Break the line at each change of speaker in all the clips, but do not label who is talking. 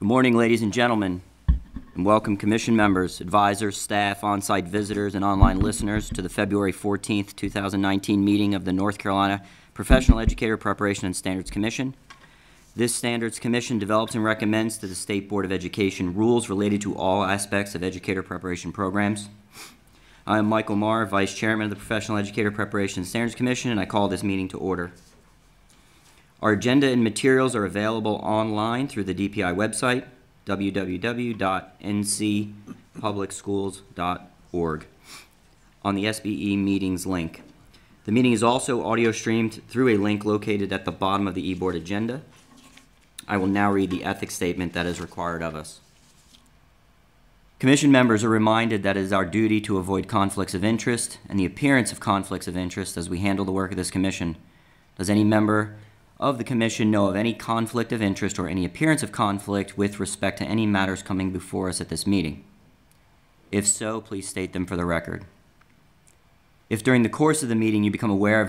Good morning, ladies and gentlemen, and welcome commission members, advisors, staff, on-site visitors, and online listeners to the February 14th, 2019 meeting of the North Carolina Professional Educator Preparation and Standards Commission. This Standards Commission develops and recommends to the State Board of Education rules related to all aspects of educator preparation programs. I am Michael Marr, Vice Chairman of the Professional Educator Preparation and Standards Commission, and I call this meeting to order. Our agenda and materials are available online through the DPI website, www.ncpublicschools.org, on the SBE meetings link. The meeting is also audio streamed through a link located at the bottom of the e-board agenda. I will now read the ethics statement that is required of us. Commission members are reminded that it is our duty to avoid conflicts of interest and the appearance of conflicts of interest as we handle the work of this commission. Does any member of the commission know of any conflict of interest or any appearance of conflict with respect to any matters coming before us at this meeting? If so, please state them for the record. If during the course of the meeting you become aware of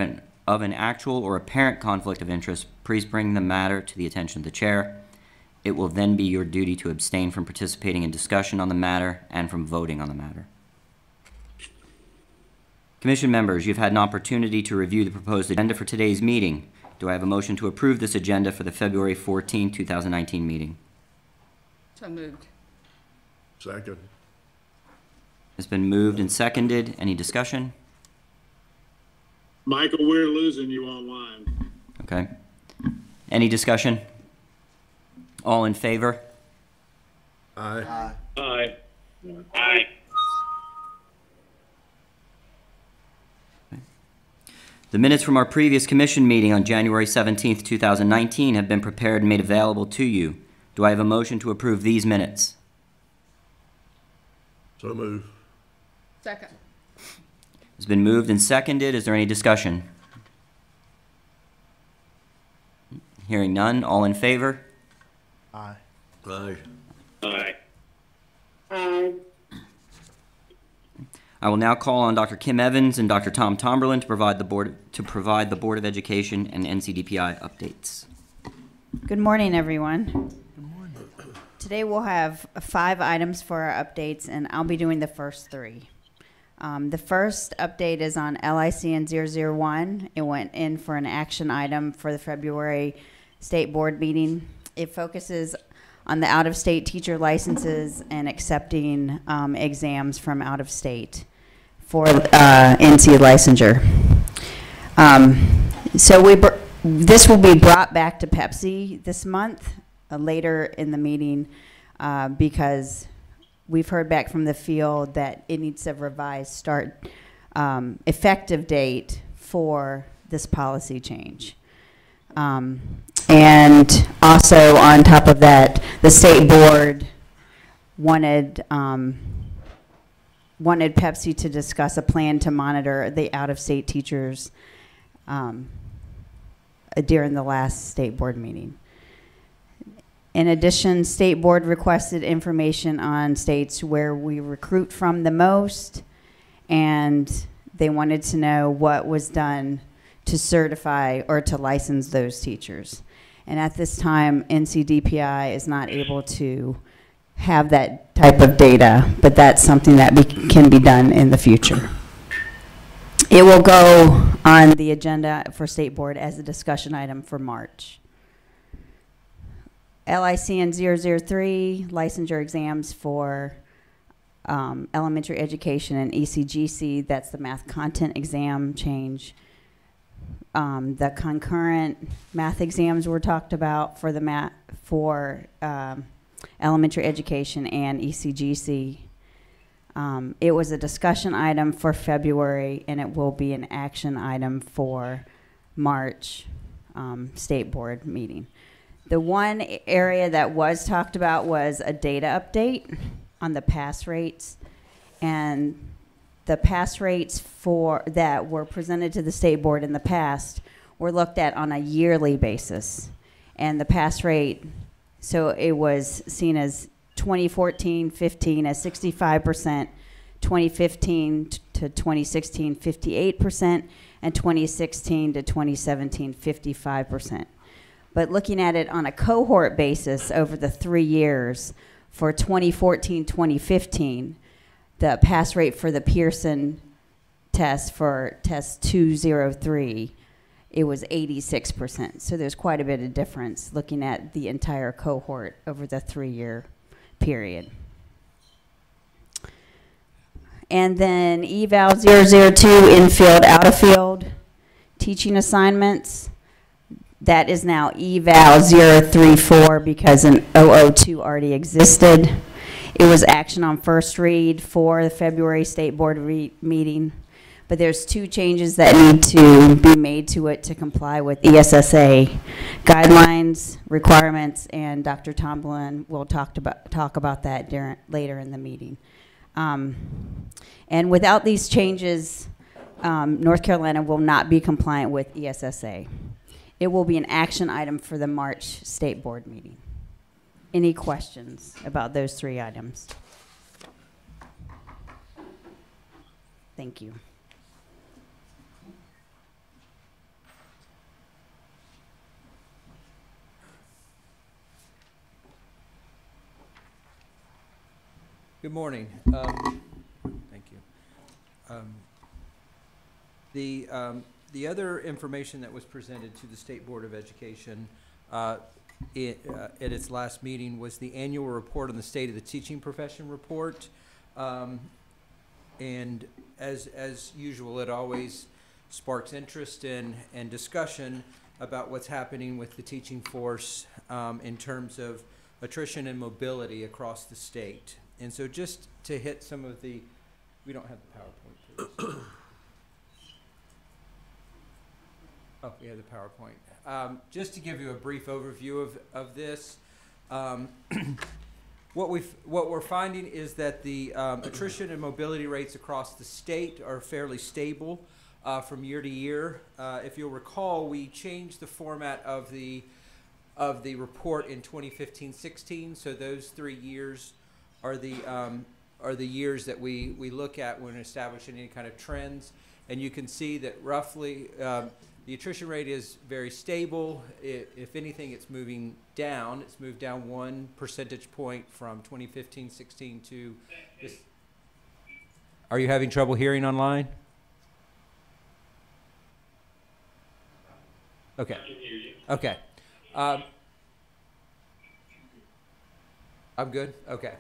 an actual or apparent conflict of interest, please bring the matter to the attention of the chair. It will then be your duty to abstain from participating in discussion on the matter and from voting on the matter. Commission members, you've had an opportunity to review the proposed agenda for today's meeting. Do I have a motion to approve this agenda for the February 14, 2019 meeting?
So moved.
Second.
It's been moved and seconded. Any discussion?
Michael, we're losing you online.
Okay. Any discussion? All in favor?
Aye.
Aye. Aye.
The minutes from our previous commission meeting on January 17, 2019 have been prepared and made available to you. Do I have a motion to approve these minutes?
So move.
Second.
It's been moved and seconded. Is there any discussion? Hearing none. All in favor?
Aye. Aye.
Aye.
I will now call on Dr. Kim Evans and Dr. Tom Tomberlin to provide the Board of Education and NCDPI updates.
Good morning, everyone. Good morning. Today we'll have 5 items for our updates, and I'll be doing the first 3. The first update is on LICN 001. It went in for an action item for the February State Board meeting. It focuses on the out-of-state teacher licenses and accepting exams from out-of-state for NC licensure. So this will be brought back to Pepsi this month, later in the meeting, because we've heard back from the field that it needs a revised start effective date for this policy change. And also on top of that, the state board wanted Pepsi to discuss a plan to monitor the out-of-state teachers during the last state board meeting. In addition, state board requested information on states where we recruit from the most, and they wanted to know what was done to certify or to license those teachers. And at this time, NCDPI is not able to have that type of data, but that's something that can be done in the future. It will go on the agenda for State Board as a discussion item for March. LICN 003, licensure exams for elementary education and ECGC, that's the math content exam change. The concurrent math exams were talked about for the elementary education and ECGC. It was a discussion item for February, and it will be an action item for March State Board meeting. The one area that was talked about was a data update on the pass rates, and the pass rates that were presented to the state board in the past were looked at on a yearly basis. And the pass rate, so it was seen as 2014-15 as 65%, 2015 to 2016, 58%, and 2016 to 2017, 55%. But looking at it on a cohort basis over the 3 years, for 2014-2015, the pass rate for the Pearson test for test 203, it was 86%. So there's quite a bit of difference looking at the entire cohort over the 3-year period. And then eval 002, infield, out of field teaching assignments. That is now eval 034 because an 002 already existed. It was action on first read for the February State Board meeting. But there's 2 changes that need to be made to it to comply with ESSA guidelines, requirements, and Dr. Tomlin will talk about that later in the meeting. And without these changes, North Carolina will not be compliant with ESSA. It will be an action item for the March State Board meeting. Any questions about those 3 items? Thank you.
Good morning. Thank you. The other information that was presented to the State Board of Education at its last meeting was the annual report on the state of the teaching profession report. And as usual, it always sparks interest and discussion about what's happening with the teaching force in terms of attrition and mobility across the state. And so just to hit some of the, we don't have the PowerPoint, please. Oh, we have the PowerPoint. Just to give you a brief overview of this, what we're finding is that the attrition and mobility rates across the state are fairly stable from year to year. If you'll recall, we changed the format of the report in 2015-16. So those 3 years are the years that we look at when establishing any kind of trends. And you can see that roughly the attrition rate is very stable. If anything, it's moving down. It's moved down 1 percentage point from 2015-16 to this. Are you having trouble hearing online? Okay. Okay. I'm good? Okay.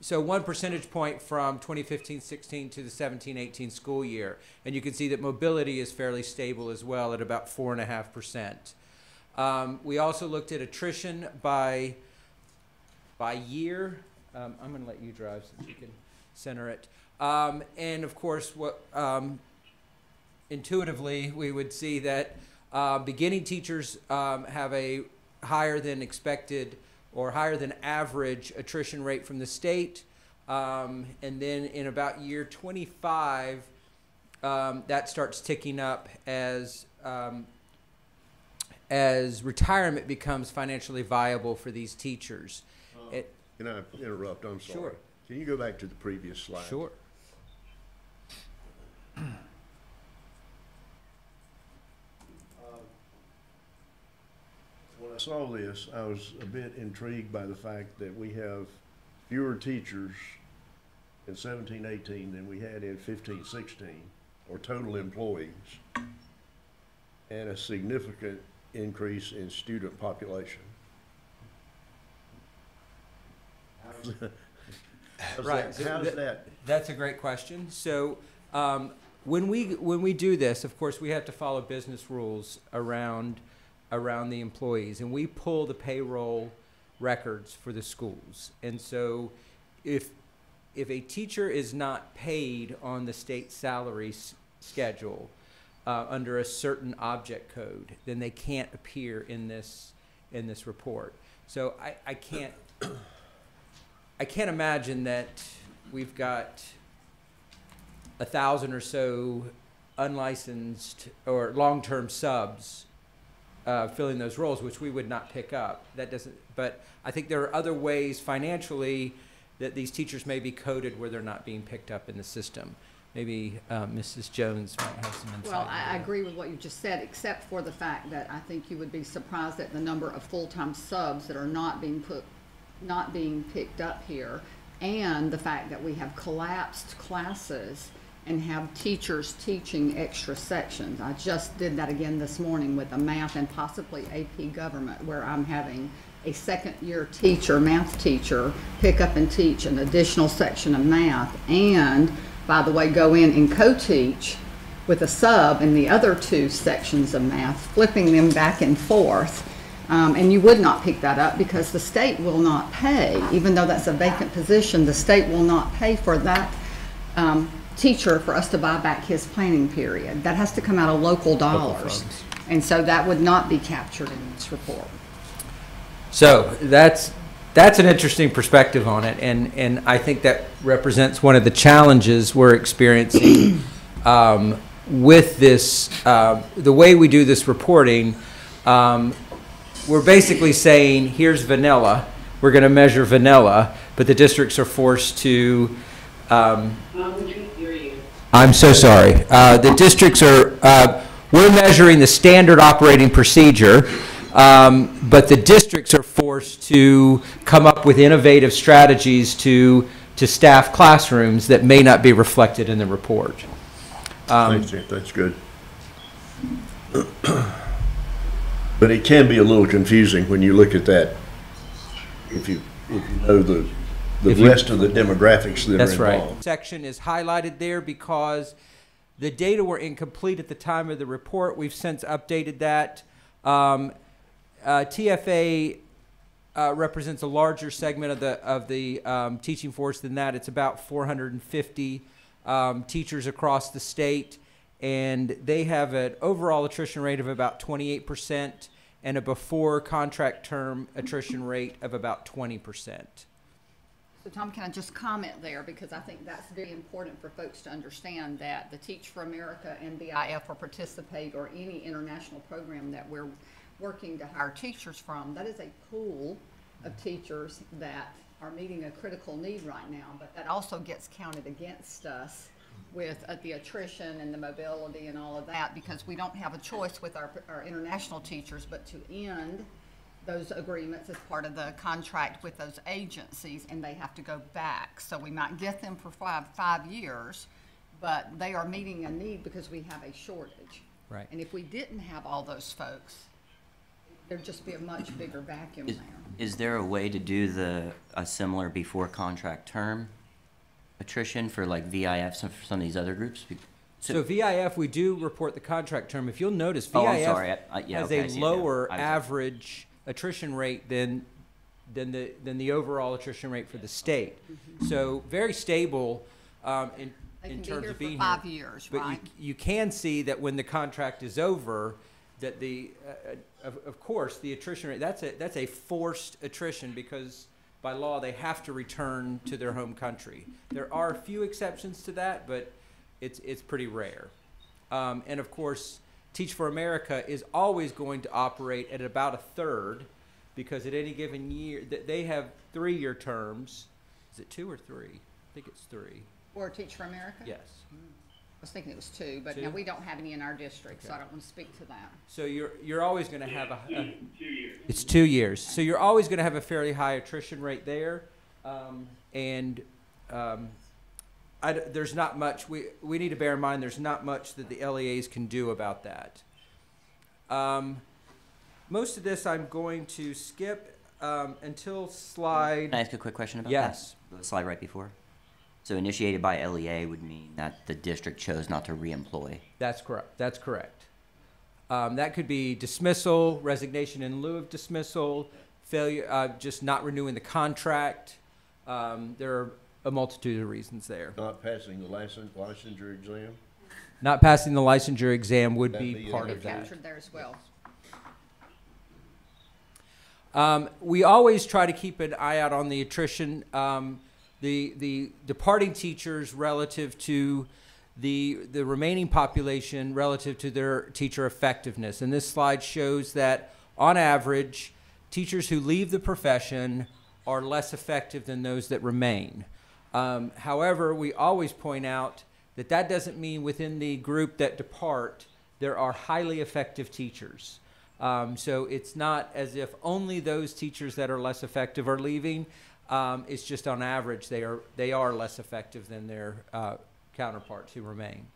So 1 percentage point from 2015-16 to the 17-18 school year. And you can see that mobility is fairly stable as well at about 4.5%. We also looked at attrition by year. I'm going to let you drive so you can center it. And of course, what intuitively we would see that beginning teachers have a higher than expected or higher than average attrition rate from the state. And then in about year 25, that starts ticking up as retirement becomes financially viable for these teachers.
Can I interrupt? I'm sorry.
Sure.
Can you go back to the previous slide?
Sure.
When I saw this, I was a bit intrigued by the fact that we have fewer teachers in 17-18 than we had in 15-16, or total employees, and a significant increase in student population.
Right.
How's that?
That's a great question. So when we do this, of course, we have to follow business rules around the employees, and we pull the payroll records for the schools. And so if a teacher is not paid on the state salary schedule under a certain object code, then they can't appear in this report. So I can't imagine that we've got 1,000 or so unlicensed or long-term subs filling those roles, which we would not pick up. That doesn't. But I think there are other ways financially that these teachers may be coded where they're not being picked up in the system. maybe Mrs. Jones might have some insight.
Well, I
into that.
agree with what you just said, except for the fact that I think you would be surprised at the number of full-time subs that are not being picked up here, and the fact that we have collapsed classes and have teachers teaching extra sections. I just did that again this morning with a math and possibly AP government, where I'm having a second-year teacher, math teacher, pick up and teach an additional section of math, and, by the way, go in and co-teach with a sub in the other two sections of math, flipping them back and forth. And you would not pick that up because the state will not pay. Even though that's a vacant position, the state will not pay for that teacher for us to buy back his planning period. That has to come out of local dollars.
funds.
And so that would not be captured in this report.
So that's an interesting perspective on it, and I think that represents one of the challenges we're experiencing with this, the way we do this reporting. We're basically saying, here's vanilla, we're going to measure vanilla, but the districts are forced to, I'm so sorry. The districts are, we're measuring the standard operating procedure, but the districts are forced to come up with innovative strategies to staff classrooms that may not be reflected in the report.
Thanks, Jim. That's good. But it can be a little confusing when you look at that, if you know the rest of the demographics that
That's
are
right.
involved.
Section is highlighted there because the data were incomplete at the time of the report. We've since updated that. TFA represents a larger segment of the teaching force than that. It's about 450 teachers across the state, and they have an overall attrition rate of about 28% and a before contract term attrition rate of about 20%.
So Tom, can I just comment there, because I think that's very important for folks to understand that the Teach for America and BIF or participate or any international program that we're working to hire teachers from, that is a pool of teachers that are meeting a critical need right now, but that also gets counted against us with the attrition and the mobility and all of that, because we don't have a choice with our international teachers but to end those agreements as part of the contract with those agencies, and they have to go back. So we might get them for five years, but they are meeting a need because we have a shortage.
Right.
And if we didn't have all those folks, there'd just be a much bigger vacuum there.
Is there a way to do a similar before contract term attrition for like VIF, for some of these other groups?
So VIF, we do report the contract term. If you'll notice, VIF
Oh, I'm sorry. Yeah,
has
okay, I
a
see it now.
lower
I was-
average attrition rate than the overall attrition rate for the state. So very stable in
They can be
terms
here
of
for
being
5
here.
years,
But
right?
you can see that when the contract is over, that of course the attrition rate, that's a forced attrition because by law they have to return to their home country. There are a few exceptions to that, but it's pretty rare. And of course, Teach for America is always going to operate at about a third, because at any given year they have 3-year terms. Is it 2 or 3? I think it's 3.
Or Teach for America?
Yes.
I was thinking it was 2, but
2?
now we don't have any in our district, so
Okay.
I don't want to speak to that.
So you're always going to have a
2 years.
It's 2 years. So you're always going to have a fairly high attrition rate there. There's not much, we need to bear in mind there's not much that the LEAs can do about that. Most of this I'm going to skip until slide.
Can I ask a quick question about
Yes.
that? The slide right before. So initiated by LEA would mean that the district chose not to reemploy.
That's correct. That's correct. That could be dismissal, resignation in lieu of dismissal, failure, just not renewing the contract. There are a multitude of reasons there.
Not passing the licensure exam.
Not passing the licensure exam would
That'd
be
be
part
in
of
They're
that.
captured there as well.
We always try to keep an eye out on the attrition. The departing teachers relative to the remaining population relative to their teacher effectiveness. And this slide shows that on average, teachers who leave the profession are less effective than those that remain. However, we always point out that doesn't mean within the group that depart, there are highly effective teachers. So it's not as if only those teachers that are less effective are leaving. It's just on average, they are less effective than their counterparts who remain.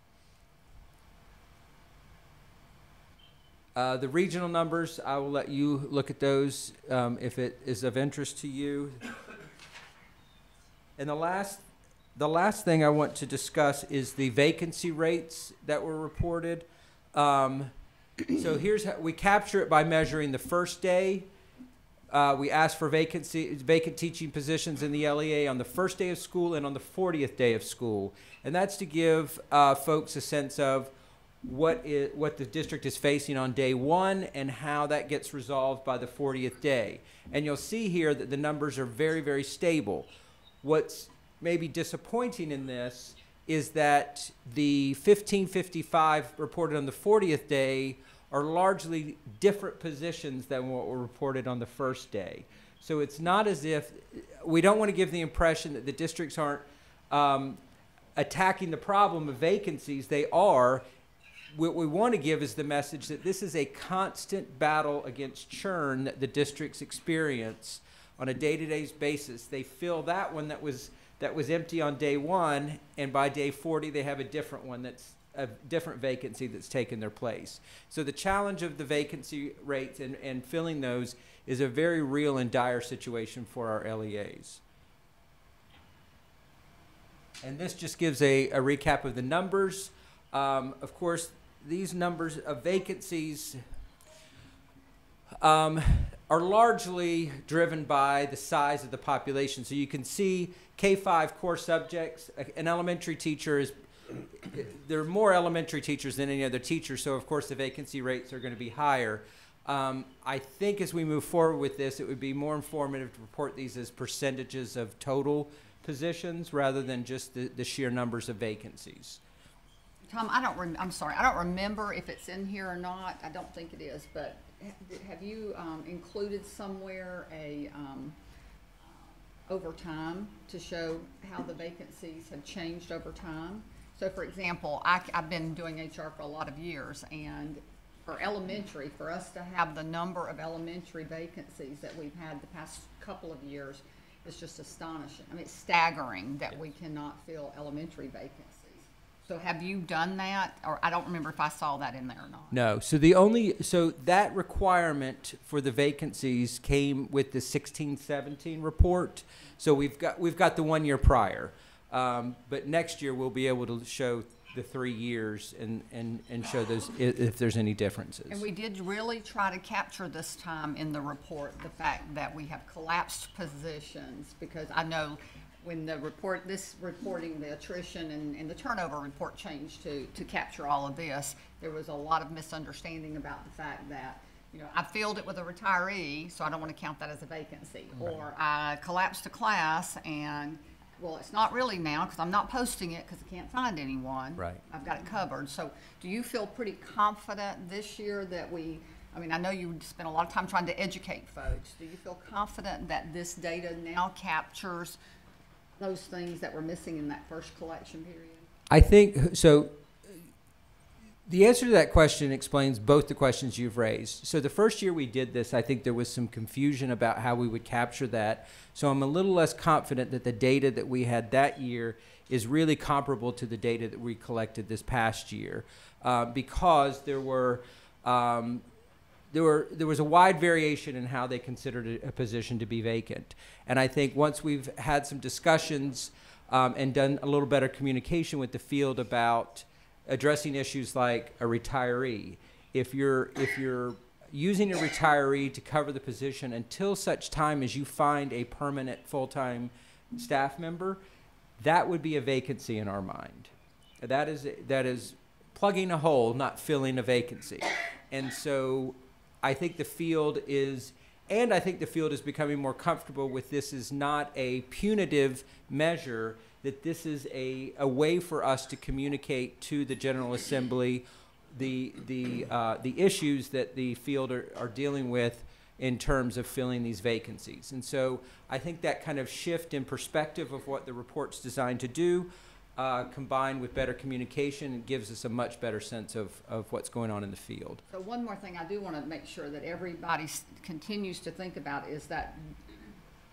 The regional numbers, I will let you look at those if it is of interest to you. And the last thing I want to discuss is the vacancy rates that were reported. So here's how we capture it by measuring the first day. We ask for vacant teaching positions in the LEA on the first day of school and on the 40th day of school. And that's to give folks a sense of what the district is facing on day one and how that gets resolved by the 40th day. And you'll see here that the numbers are very, very stable. What's maybe disappointing in this is that the 1555 reported on the 40th day are largely different positions than what were reported on the first day. So it's not as if, we don't want to give the impression that the districts aren't attacking the problem of vacancies. They are. What we want to give is the message that this is a constant battle against churn that the districts experience on a day-to-day basis. They fill that one that was empty on day one, and by day 40 they have a different one that's a different vacancy that's taken their place. So the challenge of the vacancy rates and filling those is a very real and dire situation for our LEAs. And this just gives a recap of the numbers. Of course, these numbers of vacancies are largely driven by the size of the population. So you can see K-5 core subjects. An elementary teacher is, there are more elementary teachers than any other teacher, so of course the vacancy rates are going to be higher. I think as we move forward with this, it would be more informative to report these as percentages of total positions rather than just the sheer numbers of vacancies.
Tom, I'm sorry, I don't remember if it's in here or not. I don't think it is, but have you included somewhere a over time to show how the vacancies have changed over time? So for example, I've been doing HR for a lot of years, and for elementary, for us to have the number of elementary vacancies that we've had the past couple of years is just astonishing. I mean, it's staggering that we cannot fill elementary vacancies. So have you done that? Or I don't remember if I saw that in there or not.
No. So that requirement for the vacancies came with the 16-17 report. So we've got the 1 year prior. But next year we'll be able to show the 3 years and show those if there's any differetions.
And we did really try to capture this time in the report the fact that we have collapsed positions, because I know when the reporting the attrition and the turnover report changed to capture all of this, there was a lot of misunderstanding about the fact that, you know, I filled it with a retiree, so I don't want to count that as a vacancy. Right. Or I collapsed a class and, well, it's not really now because I'm not posting it because I can't find anyone.
Right.
I've got it covered. So do you feel pretty confident this year that I mean, I know you spent a lot of time trying to educate folks. Do you feel confident that this data now captures those things that were missing in that first collection period?
I think so. The answer to that question explains both the questions you've raised. So the first year we did this, I think there was some confusion about how we would capture that. So I'm a little less confident that the data that we had that year is really comparable to the data that we collected this past year, because there was a wide variation in how they considered a position to be vacant. And I think once we've had some discussions and done a little better communication with the field about addressing issues like a retiree, if you're using a retiree to cover the position until such time as you find a permanent full-time staff member, that would be a vacancy in our mind. That is plugging a hole, not filling a vacancy. And so I think the field is becoming more comfortable with this is not a punitive measure, that this is a way for us to communicate to the General Assembly the issues that the field are dealing with in terms of filling these vacancies. And so I think that kind of shift in perspective of what the report's designed to do combined with better communication, it gives us a much better sense of what's going on in the field.
So one more thing I do want to make sure that everybody continues to think about is that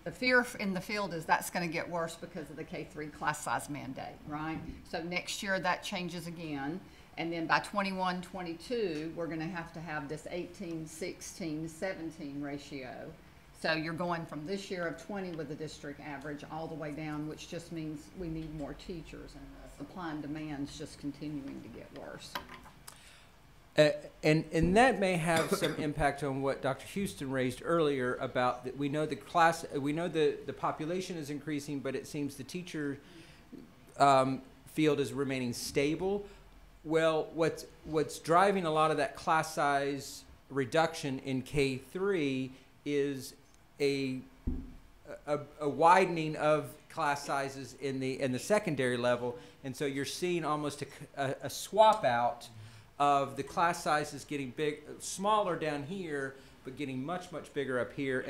the fear in the field is that's going to get worse because of the K-3 class size mandate, right? So next year that changes again. And then by 21, 22, we're going to have this 18, 16, 17 ratio. So you're going from this year of 20 with the district average all the way down, which just means we need more teachers, and the supply and demand's just continuing to get worse.
And that may have some impact on what Dr. Houston raised earlier about that we know the population is increasing, but it seems the teacher field is remaining stable. Well, what's driving a lot of that class size reduction in K-3 is a widening of class sizes in the secondary level, and so you're seeing almost a swap out of the class sizes getting smaller down here, but getting much bigger up here,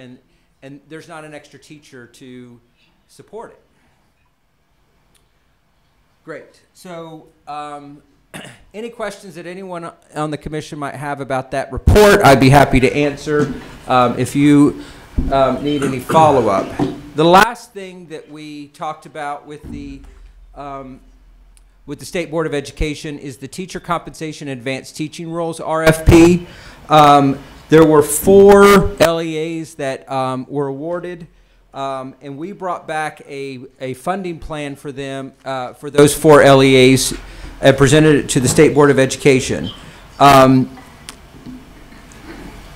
and there's not an extra teacher to support it. Great. So any questions that anyone on the commission might have about that report, I'd be happy to answer. If you need any follow-up. The last thing that we talked about with the State Board of Education is the Teacher Compensation Advanced Teaching Roles, RFP. There were 4 LEAs that were awarded, and we brought back a funding plan for them, for those 4 LEAs, and presented it to the State Board of Education.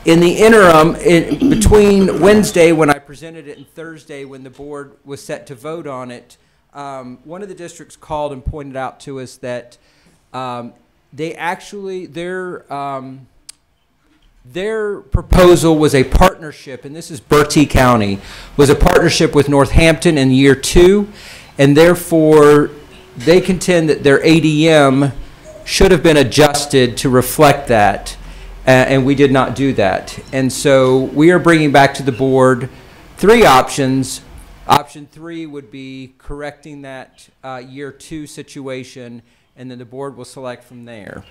In the interim, between Wednesday when I presented it and Thursday when the board was set to vote on it, one of the districts called and pointed out to us that their proposal was a partnership, and this is Bertie County, was a partnership with Northampton in year 2, and therefore they contend that their ADM should have been adjusted to reflect that. And we did not do that. And so we are bringing back to the board 3 options. Option 3 would be correcting that year 2 situation, and then the board will select from there.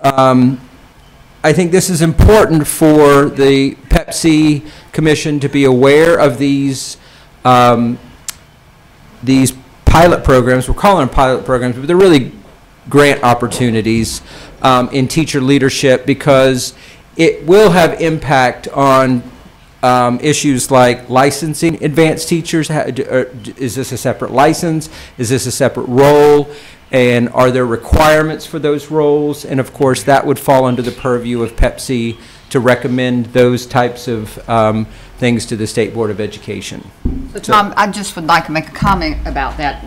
I think this is important for the Pepsi Commission to be aware of these pilot programs. We're calling them pilot programs, but they're really grant opportunities in teacher leadership, because it will have impact on issues like licensing advanced teachers. Is this a separate license? Is this a separate role? And are there requirements for those roles? And of course, that would fall under the purview of Pepsi to recommend those types of things to the State Board of Education.
So Tom, I just would like to make a comment about that.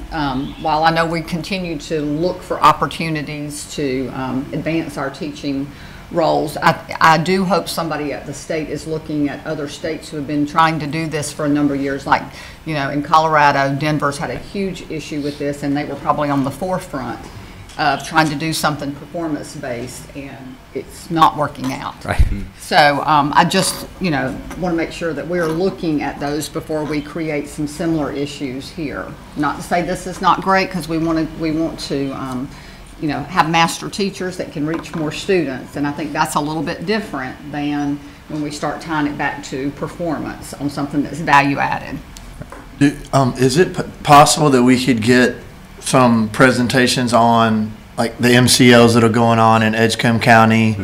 While I know we continue to look for opportunities to advance our teaching roles, I do hope somebody at the state is looking at other states who have been trying to do this for a number of years. Like, you know, in Colorado, Denver's had a huge issue with this, and they were probably on the forefront of trying to do something performance-based, and it's not working out.
Right.
So I just, you know, want to make sure that we're looking at those before we create some similar issues here. Not to say this is not great, because we want to you know, have master teachers that can reach more students, and I think that's a little bit different than when we start tying it back to performance on something that's value added.
Is it possible that we could get some presentations on like the MCLs that are going on in Edgecombe County,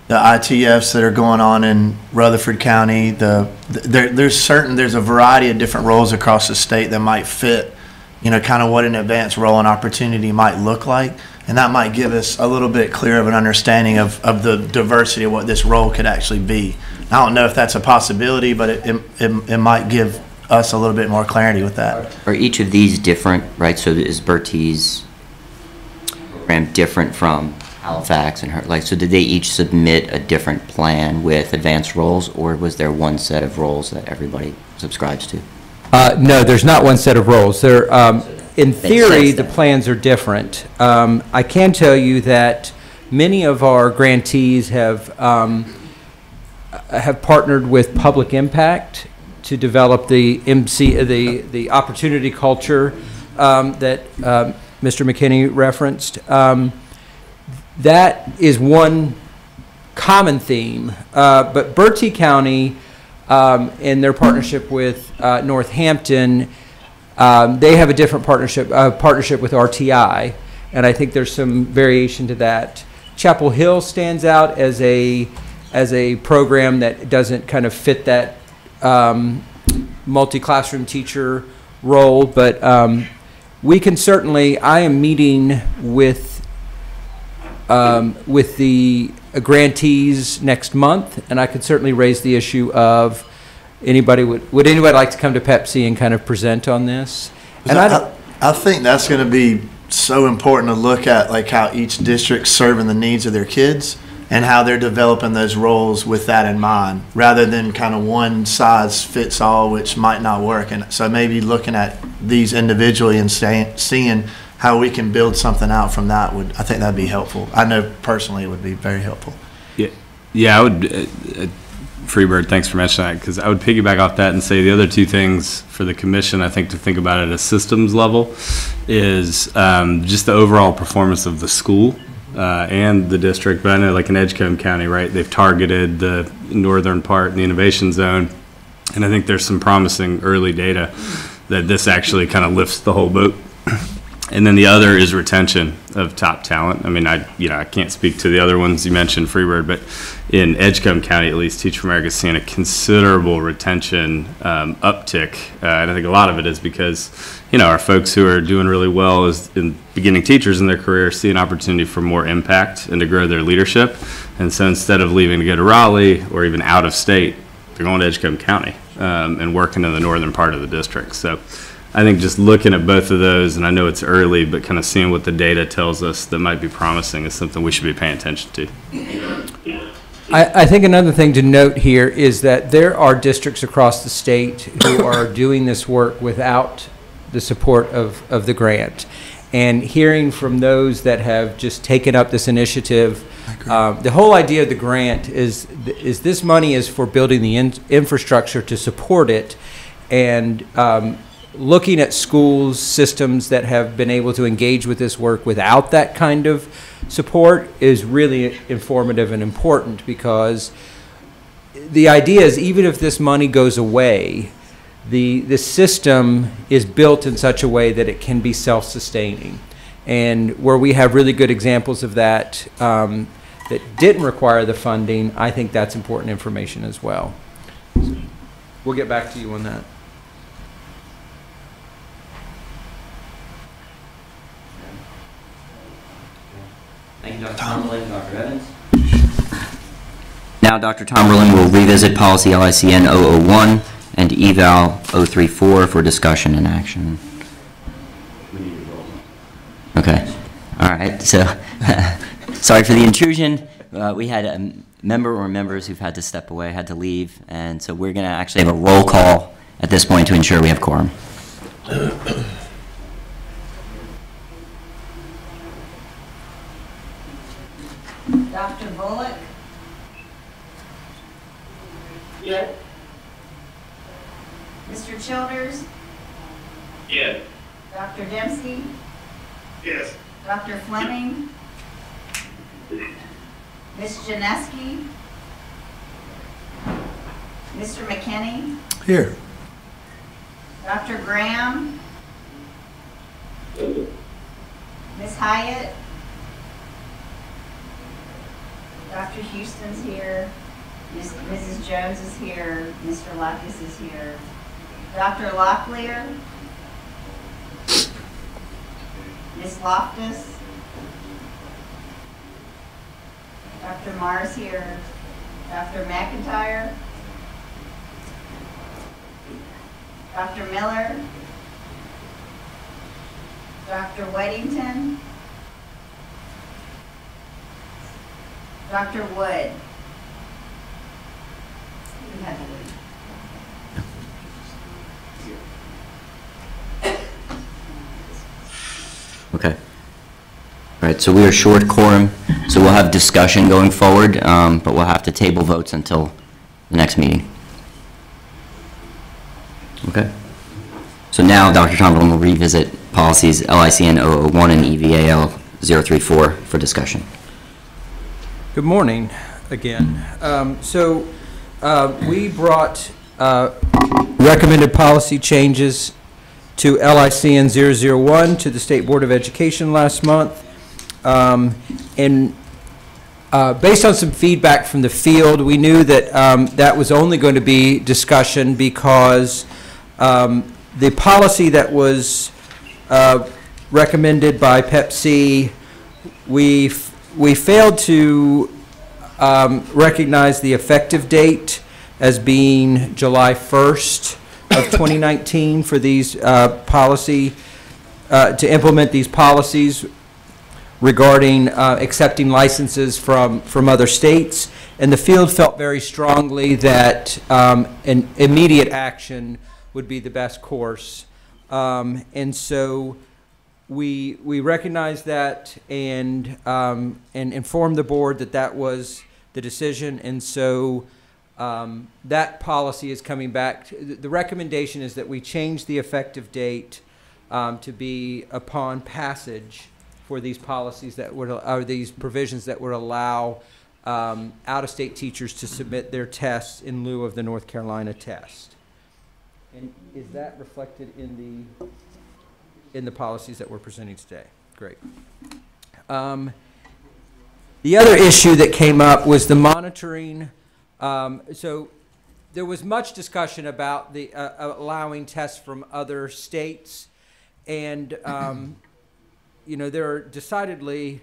the ITFs that are going on in Rutherford County? There's a variety of different roles across the state that might fit, you know, kind of what an advanced role and opportunity might look like. And that might give us a little bit clearer of an understanding of the diversity of what this role could actually be. I don't know if that's a possibility, but it might give us a little bit more clarity with that.
Are each of these different, right? So is Bertie's program different from Halifax and her? Like, so did they each submit a different plan with advanced roles, or was there one set of roles that everybody subscribes to?
No, there's not one set of roles. There, in theory, the plans are different. I can tell you that many of our grantees have partnered with Public Impact to develop the opportunity culture that Mr. McKinney referenced. That is one common theme, but Bertie County, in their partnership with Northampton, they have a different partnership with RTI, and I think there's some variation to that. Chapel Hill stands out as a program that doesn't kind of fit that multi-classroom teacher role, but we can certainly, I am meeting with the grantees next month, and I could certainly raise the issue of would anybody like to come to Pepsi and kind of present on this? And
I think that's going to be so important to look at, like how each district's serving the needs of their kids and how they're developing those roles with that in mind, rather than kind of one size fits all, which might not work. And so maybe looking at these individually and seeing how we can build something out from that I think that'd be helpful. I know personally it would be very helpful.
Yeah, I would. Freebird, thanks for mentioning that, because I would piggyback off that and say the other two things for the commission, I think, to think about at a systems level is just the overall performance of the school and the district. But I know, like in Edgecombe County, right, they've targeted the northern part, the innovation zone, and I think there's some promising early data that this actually kind of lifts the whole boat. And then the other is retention of top talent. I mean, I can't speak to the other ones you mentioned, Freebird, but in Edgecombe County, at least, Teach for America is seeing a considerable retention uptick. And I think a lot of it is because, our folks who are doing really well as in beginning teachers in their career see an opportunity for more impact and to grow their leadership. And so instead of leaving to go to Raleigh or even out of state, they're going to Edgecombe County and working in the northern part of the district. So I think just looking at both of those, and I know it's early, but kind of seeing what the data tells us that might be promising is something we should be paying attention to.
I think another thing to note here is that there are districts across the state who are doing this work without the support of the grant. And hearing from those that have just taken up this initiative, the whole idea of the grant is this money is for building the infrastructure to support it, and looking at schools, systems that have been able to engage with this work without that kind of support is really informative and important, because the idea is even if this money goes away, the system is built in such a way that it can be self-sustaining. And where we have really good examples of that that didn't require the funding, I think that's important information as well. So we'll get back to you on that.
Thank you, Dr. Tomberlin. Dr. Evans? Now, Dr. Tomberlin will revisit policy LICN 001 and eval 034 for discussion and action. Okay. All right. So, sorry for the intrusion. We had a member or members who've had to step away, had to leave, and so we're going to actually have a roll call at this point to ensure we have quorum.
Dr. Bullock?
Yes.
Mr. Childers?
Yes.
Dr. Dempsey?
Yes.
Dr. Fleming? Ms. Janeski? Mr. McKinney?
Here.
Dr. Graham? Ms. Hyatt? Dr. Houston's here. Mrs. Jones is here. Mr. Lucas is here. Dr. Locklear? Ms. Loftus? Dr. Mars here. Dr. McIntyre? Dr. Miller? Dr. Weddington? Dr. Wood? You have to leave.
Okay. All right, so we are short quorum, so we'll have discussion going forward, but we'll have to table votes until the next meeting. Okay? So now Dr. Tomberlin will revisit policies LICN 001 and EVAL 034 for discussion.
Good morning again. We brought recommended policy changes to LICN 001 to the State Board of Education last month. Based on some feedback from the field, we knew that that was only going to be discussion because the policy that was recommended by PEPC, we failed to recognize the effective date as being July 1st of 2019 for these to implement these policies regarding accepting licenses from other states. And the field felt very strongly that an immediate action would be the best course. And so we recognized that and informed the board that that was the decision. And so that policy is coming back. The recommendation is that we change the effective date to be upon passage for these policies that would, or these provisions that would allow out-of-state teachers to submit their tests in lieu of the North Carolina test. And is that reflected in the policies that we're presenting today? Great. The other issue that came up was the monitoring. So there was much discussion about the allowing tests from other states, and you know, there are decidedly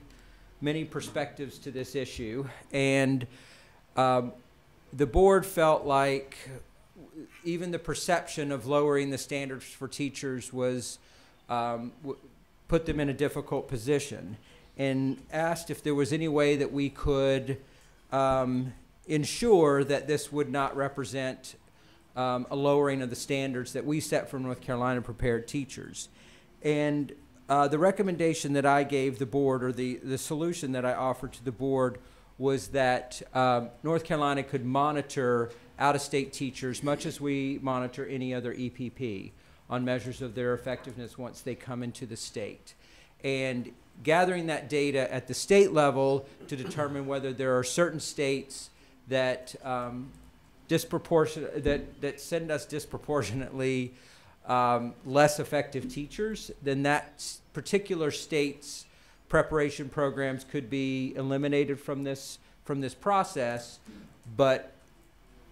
many perspectives to this issue, and the board felt like even the perception of lowering the standards for teachers was put them in a difficult position, and asked if there was any way that we could ensure that this would not represent a lowering of the standards that we set for North Carolina prepared teachers. And the recommendation that I gave the board, or the solution that I offered to the board, was that North Carolina could monitor out-of-state teachers much as we monitor any other EPP on measures of their effectiveness once they come into the state. And gathering that data at the state level to determine whether there are certain states that that send us disproportionately less effective teachers, then that particular state's preparation programs could be eliminated from this process. But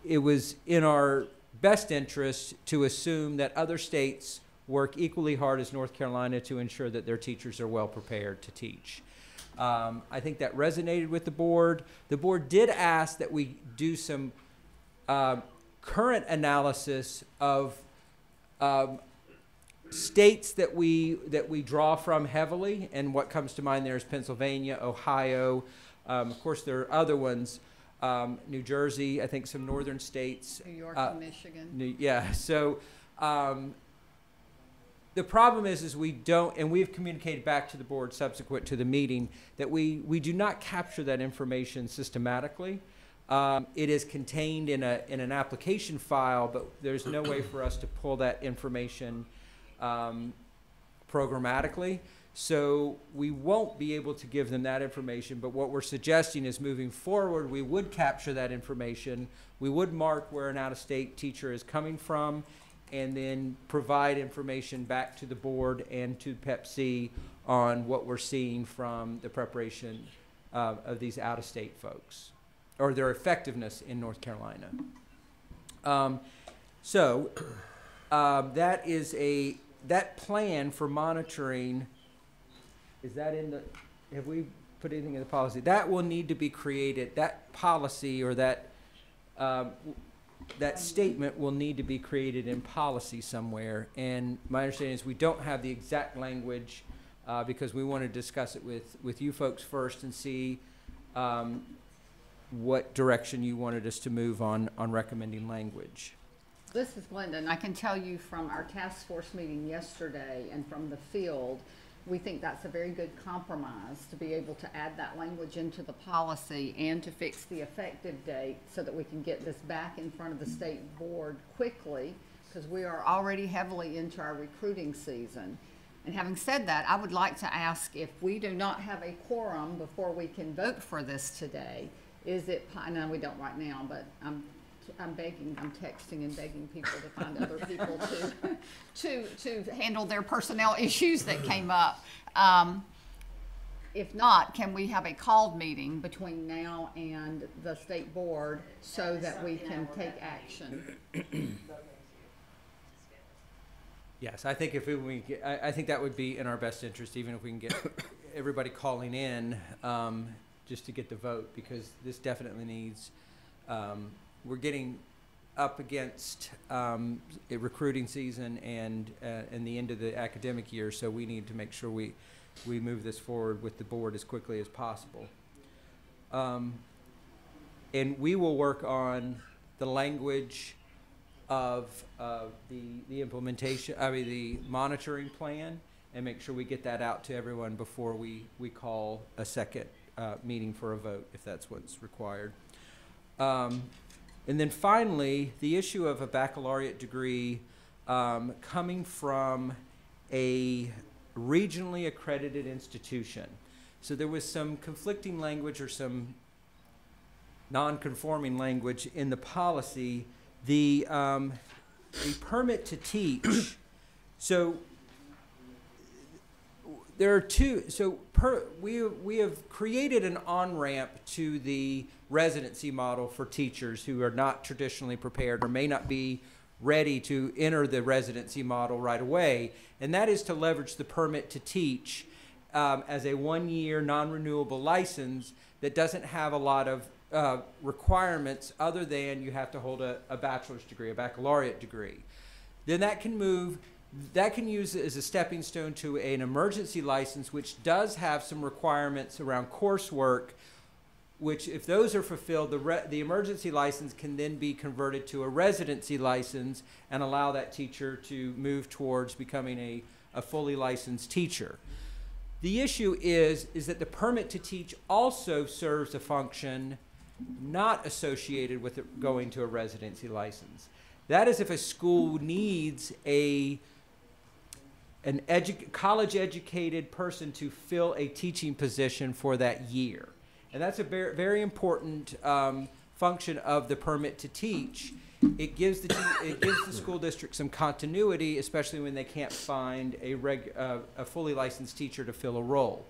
it was in our best interest to assume that other states work equally hard as North Carolina to ensure that their teachers are well prepared to teach. I think that resonated with the board. The board did ask that we do some current analysis of states that we draw from heavily, and what comes to mind there is Pennsylvania, Ohio. Of course, there are other ones, New Jersey, I think some northern states.
New York and Michigan.
Yeah, so the problem is we don't, and we've communicated back to the board subsequent to the meeting, that we do not capture that information systematically. It is contained in an application file, but there's no way for us to pull that information programmatically. So we won't be able to give them that information, but what we're suggesting is moving forward, we would capture that information. We would mark where an out-of-state teacher is coming from, and then provide information back to the board and to PEPC on what we're seeing from the preparation of these out-of-state folks, or their effectiveness in North Carolina. That is that plan for monitoring. Is that in the, have we put anything in the policy? That will need to be created, that policy, or that statement will need to be created in policy somewhere. And my understanding is we don't have the exact language because we want to discuss it with you folks first and see what direction you wanted us to move on recommending language.
This is Glenda, and I can tell you from our task force meeting yesterday and from the field, we think that's a very good compromise to be able to add that language into the policy and to fix the effective date so that we can get this back in front of the state board quickly, because we are already heavily into our recruiting season. And having said that, I would like to ask, if we do not have a quorum before we can vote for this today, is it, I know we don't right now, but I'm texting and begging people to find other people to handle their personnel issues that came up. If not, can we have a called meeting between now and the state board so that we can take action?
Yes, I think if we get, I think that would be in our best interest, even if we can get everybody calling in, just to get the vote, because this definitely needs, we're getting up against a recruiting season and the end of the academic year, so we need to make sure we move this forward with the board as quickly as possible. And we will work on the language of the implementation, the monitoring plan, and make sure we get that out to everyone before we call a second meeting for a vote, if that's what's required. And then finally, the issue of a baccalaureate degree coming from a regionally accredited institution. So there was some conflicting language or some non-conforming language in the policy. The permit to teach, so there are two, so we have created an on-ramp to the residency model for teachers who are not traditionally prepared or may not be ready to enter the residency model right away, and that is to leverage the permit to teach as a one-year non-renewable license that doesn't have a lot of requirements other than you have to hold a bachelor's degree, a baccalaureate degree. Then that can move, that can use it as a stepping stone to an emergency license, which does have some requirements around coursework, which if those are fulfilled, the emergency license can then be converted to a residency license and allow that teacher to move towards becoming a fully licensed teacher. The issue is that the permit to teach also serves a function not associated with it going to a residency license. That is if a school needs an college-educated person to fill a teaching position for that year. And that's a very, very important function of the permit to teach. It gives the school district some continuity, especially when they can't find a fully licensed teacher to fill a role.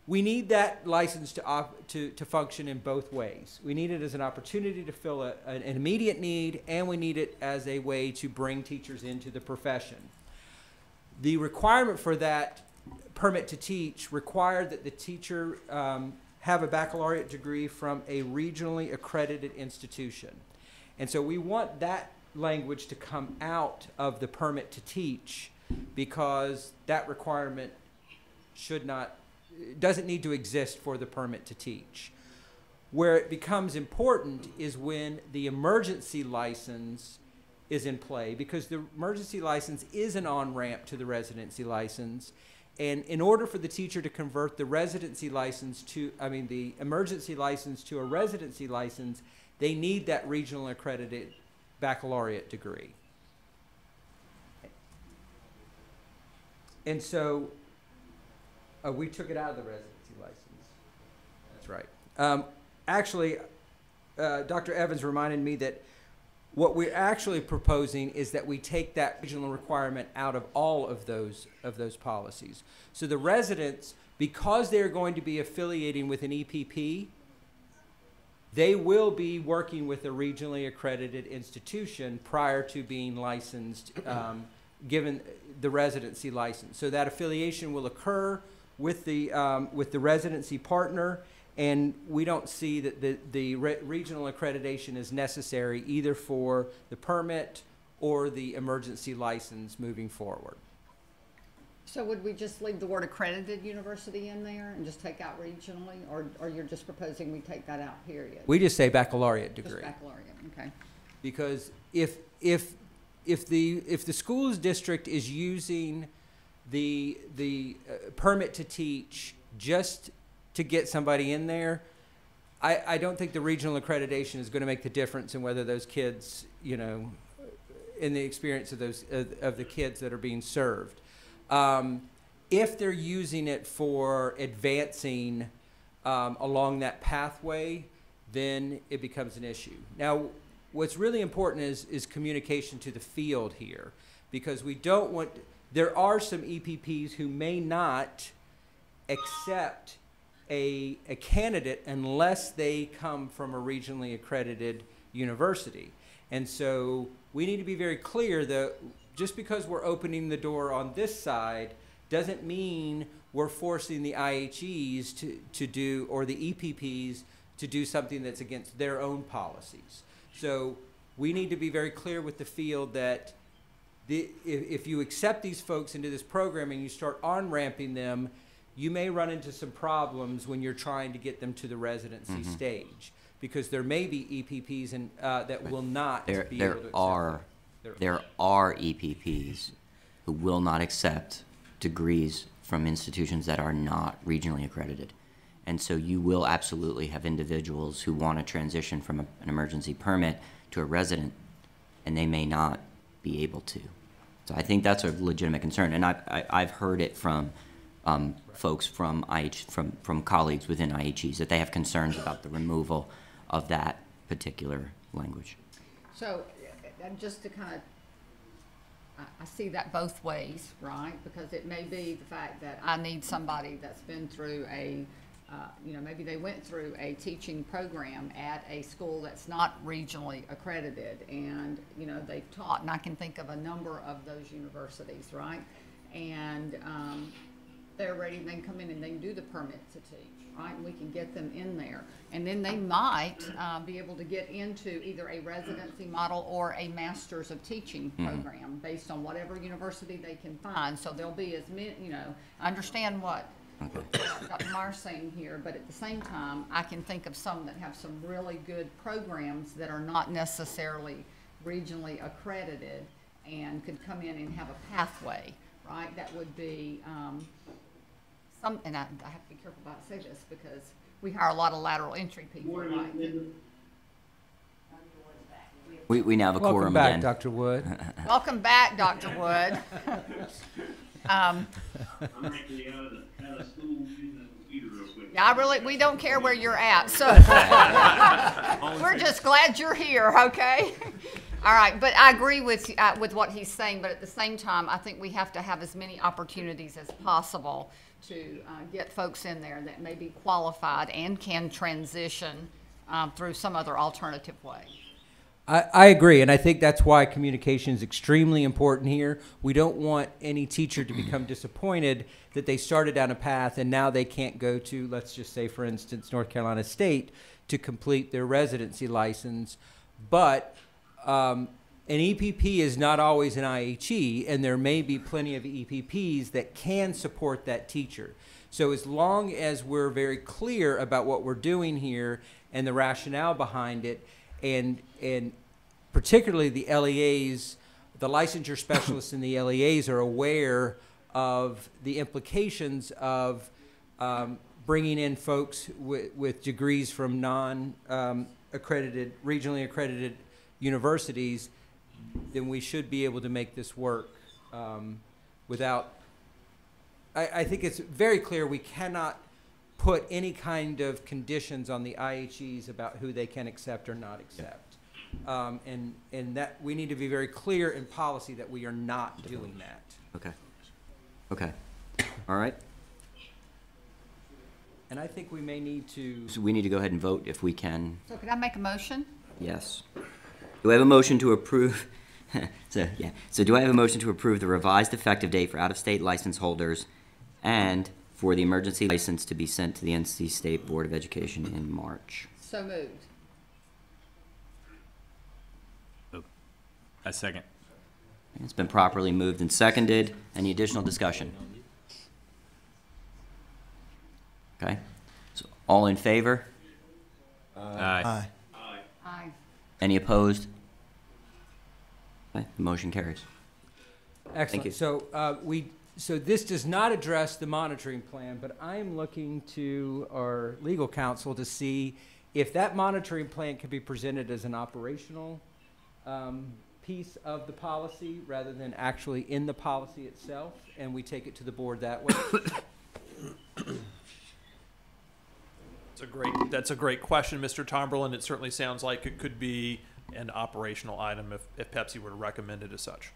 We need that license to function in both ways. We need it as an opportunity to fill an immediate need, and we need it as a way to bring teachers into the profession. The requirement for that permit to teach required that the teacher have a baccalaureate degree from a regionally accredited institution. And so we want that language to come out of the permit to teach, because that requirement doesn't need to exist for the permit to teach. Where it becomes important is when the emergency license is in play, because the emergency license is an on-ramp to the residency license. And in order for the teacher to convert the residency license to, the emergency license to a residency license, they need that regional accredited baccalaureate degree. And so we took it out of the residency license. That's right. Actually, Dr. Evans reminded me that what we're actually proposing is that we take that regional requirement out of all of those policies. So the residents, because they're going to be affiliating with an EPP, they will be working with a regionally accredited institution prior to being licensed, given the residency license. So that affiliation will occur with the residency partner, and we don't see that the regional accreditation is necessary either for the permit or the emergency license moving forward.
So would we just leave the word accredited university in there and just take out regionally, or you're just proposing we take that out, period?
We just say baccalaureate degree.
Just baccalaureate, okay.
Because if the school's district is using the permit to teach just to get somebody in there, I don't think the regional accreditation is going to make the difference in whether those kids, in the experience of the kids that are being served. If they're using it for advancing along that pathway, then it becomes an issue. Now, what's really important is communication to the field here, because we don't want, there are some EPPs who may not accept a candidate unless they come from a regionally accredited university. And so we need to be very clear that just because we're opening the door on this side doesn't mean we're forcing the IHEs to do, or the EPPs to do something that's against their own policies. So we need to be very clear with the field that if you accept these folks into this program and you start on-ramping them, you may run into some problems when you're trying to get them to the residency stage, because there may be EPPs that will not be able to accept them.
There are EPPs who will not accept degrees from institutions that are not regionally accredited. And so you will absolutely have individuals who want to transition from an emergency permit to a resident, and they may not be able to. So I think that's a legitimate concern, and I've heard it from folks from from colleagues within IHEs that they have concerns about the removal of that particular language.
So, just to kind of, I see that both ways, right? Because it may be the fact that I need somebody that's been through a, maybe they went through a teaching program at a school that's not regionally accredited, and, they've taught, and I can think of a number of those universities, right? And they're ready, they can come in and they can do the permit to teach, right? And we can get them in there. And then they might be able to get into either a residency model or a master's of teaching program based on whatever university they can find. So there'll be as many, I understand what Dr. Meyer's saying here, but at the same time, I can think of some that have some really good programs that are not necessarily regionally accredited and could come in and have a pathway, right? That would be and I have to be careful about I say this because we hire a lot of lateral entry people, right?
We now have a quorum
Welcome back,
again.
Dr. Wood.
Welcome back, Dr. Wood.
I'm actually out of school using the computer real quick.
Yeah, we don't care where you're at, so we're just glad you're here, okay? All right, but I agree with what he's saying, but at the same time, I think we have to have as many opportunities as possible to get folks in there that may be qualified and can transition through some other alternative way.
I agree, and I think that's why communication is extremely important here. We don't want any teacher to become disappointed that they started down a path and now they can't go to, let's just say, for instance, North Carolina State to complete their residency license. But an EPP is not always an IHE, and there may be plenty of EPPs that can support that teacher. So as long as we're very clear about what we're doing here and the rationale behind it, and particularly the LEAs, the licensure specialists in the LEAs are aware of the implications of bringing in folks with degrees from non-accredited, regionally accredited universities, then we should be able to make this work without, I think it's very clear we cannot put any kind of conditions on the IHEs about who they can accept or not accept. And that we need to be very clear in policy that we are not doing that.
Okay. All right.
And I think we may need to.
So we need to go ahead and vote if we can.
So could I make a motion?
Yes. Do I have a motion to approve? So do I have a motion to approve the revised effective date for out-of-state license holders and for the emergency license to be sent to the NC State Board of Education in March?
So moved.
A second.
It's been properly moved and seconded. Any additional discussion? Okay. So all in favor?
Aye.
Aye.
Any opposed? Okay, the motion carries.
Excellent.
you.
So this does not address the monitoring plan, but I am looking to our legal counsel to see if that monitoring plan can be presented as an operational piece of the policy rather than actually in the policy itself, and we take it to the board that way.
That's a great question, Mr. Tomberlin. It certainly sounds like it could be an operational item if Pepsi were to recommend it as such.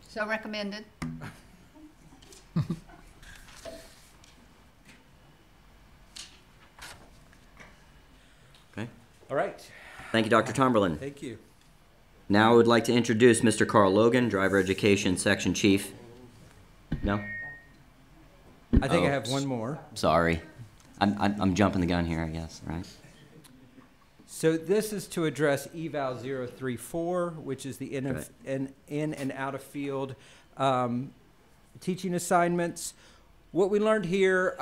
So recommended.
Okay.
All right.
Thank you, Dr. Tomberlin.
Thank you.
Now I would like to introduce Mr. Carl Logan, Driver Education Section Chief. No?
I think I
Oh,
have one more.
Sorry. I'm jumping the gun here, I guess, right?
So this is to address eval 034, which is the in and out of field teaching assignments. What we learned here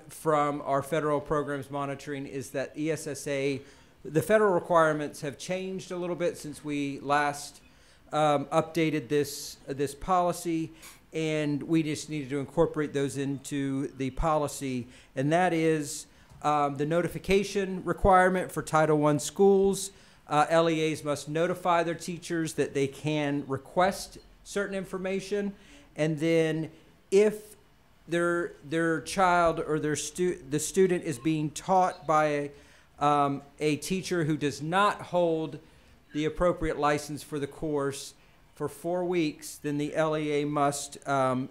from our federal programs monitoring is that ESSA, the federal requirements have changed a little bit since we last updated this policy, and we just needed to incorporate those into the policy, and that is the notification requirement for Title I schools. LEAs must notify their teachers that they can request certain information, and then if their child or the student is being taught by a teacher who does not hold the appropriate license for the course for 4 weeks, then the LEA must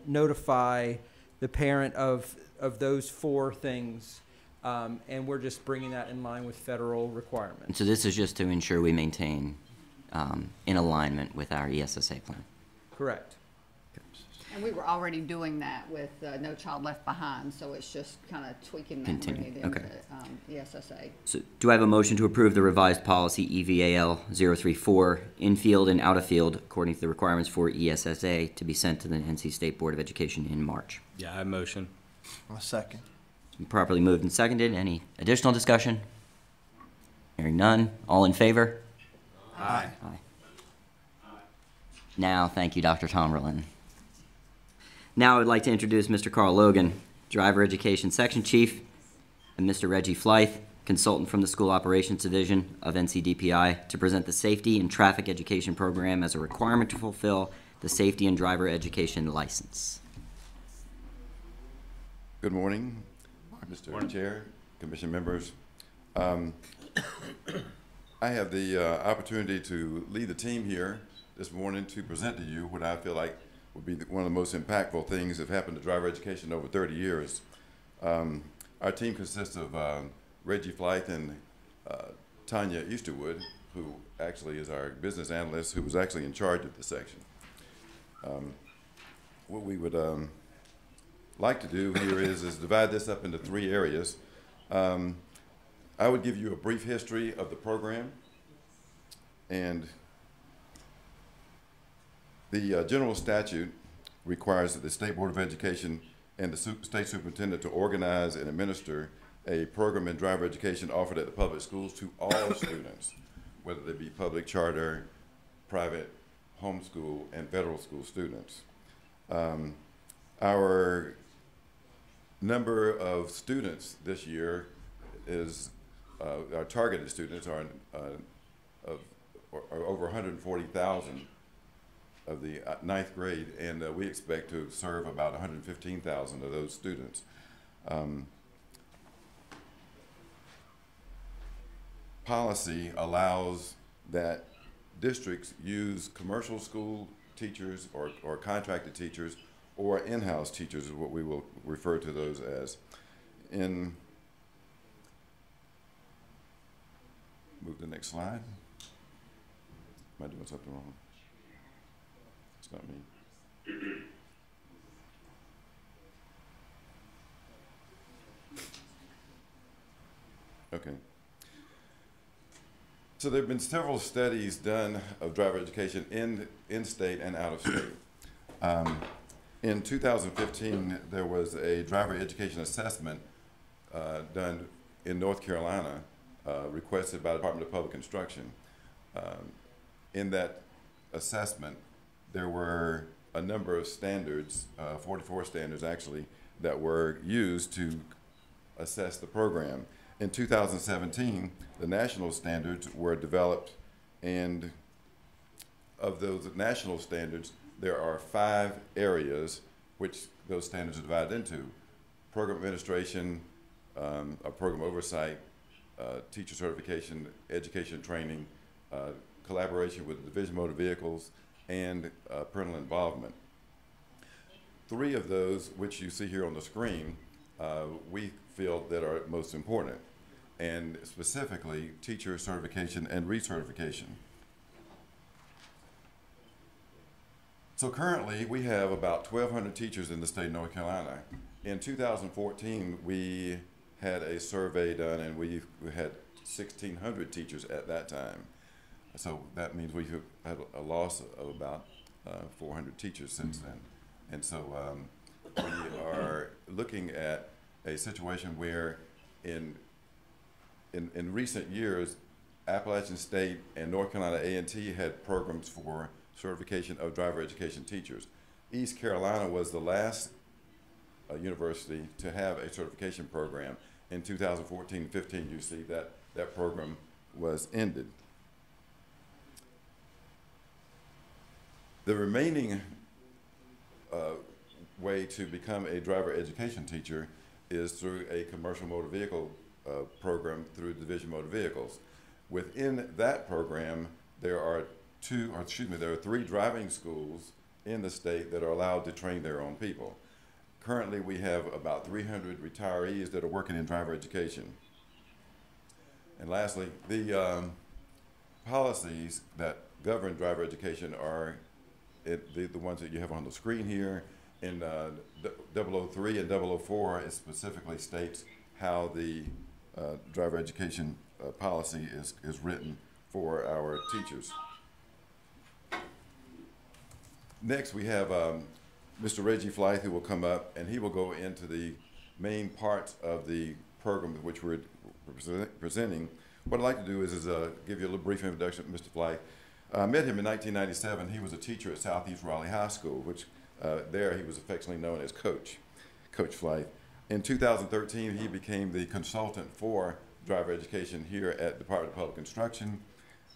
notify the parent of those 4 things. And we're just bringing that in line with federal requirements.
And so this is just to ensure we maintain in alignment with our ESSA plan.
Correct.
And we were already doing that with No Child Left Behind, so it's just kind of tweaking that and bringing it into ESSA.
So do I have a motion to approve the revised policy EVAL 034, infield and out of field, according to the requirements for ESSA, to be sent to the NC State Board of Education in March?
Yeah, I motion.
A second.
It's been properly moved and seconded. Any additional discussion? Hearing none. All in favor?
Aye.
Aye. Now, thank you, Dr. Tomberlin. Now I would like to introduce Mr. Carl Logan, Driver Education Section Chief, and Mr. Reggie Flythe, Consultant from the School Operations Division of NCDPI, to present the Safety and Traffic Education Program as a requirement to fulfill the Safety and Driver Education License.
Good morning, Mr. Chair, Commission members. I have the opportunity to lead the team here this morning to present to you what I feel like would be one of the most impactful things that have happened to driver education over 30 years. Our team consists of Reggie Flythe and Tanya Easterwood, who actually is our business analyst, who was actually in charge of the section. What we would like to do here is divide this up into 3 areas. I would give you a brief history of the program, and the general statute requires that the State Board of Education and the state superintendent to organize and administer a program in driver education offered at the public schools to all students, whether they be public, charter, private, homeschool, and federal school students. Our number of students this year is, our targeted students are over 140,000 of the 9th grade, and we expect to serve about 115,000 of those students. Policy allows that districts use commercial school teachers or contracted teachers or in-house teachers is what we will refer to those as. Move to the next slide. Am I doing something wrong? It's not me. Okay. So there have been several studies done of driver education in state and out of state. In 2015, there was a driver education assessment done in North Carolina, requested by the Department of Public Instruction. In that assessment, there were a number of standards, 44 standards actually, that were used to assess the program. In 2017, the national standards were developed and of those national standards, there are 5 areas which those standards are divided into: program administration, program oversight, teacher certification, education training, collaboration with Division Motor Vehicles, and parental involvement. 3 of those, which you see here on the screen, we feel that are most important, and specifically teacher certification and recertification. So currently we have about 1,200 teachers in the state of North Carolina. In 2014, we had a survey done, and we had 1,600 teachers at that time. So that means we had a loss of about 400 teachers since then. And so we are looking at a situation where in recent years, Appalachian State and North Carolina A&T had programs for certification of driver education teachers. East Carolina was the last university to have a certification program. In 2014-15, you see that that program was ended. The remaining way to become a driver education teacher is through a commercial motor vehicle program through Division Motor Vehicles. Within that program, there are 3 driving schools in the state that are allowed to train their own people. Currently, we have about 300 retirees that are working in driver education. And lastly, the policies that govern driver education are the ones that you have on the screen here. In 003 and 004, it specifically states how the driver education policy is written for our teachers. Next, we have Mr. Reggie Flythe, who will come up, and he will go into the main parts of the program which we're presenting. What I'd like to do is give you a little brief introduction to Mr. Flythe. I met him in 1997. He was a teacher at Southeast Raleigh High School, which there he was affectionately known as Coach Flythe. In 2013, he became the consultant for driver education here at the Department of Public Instruction.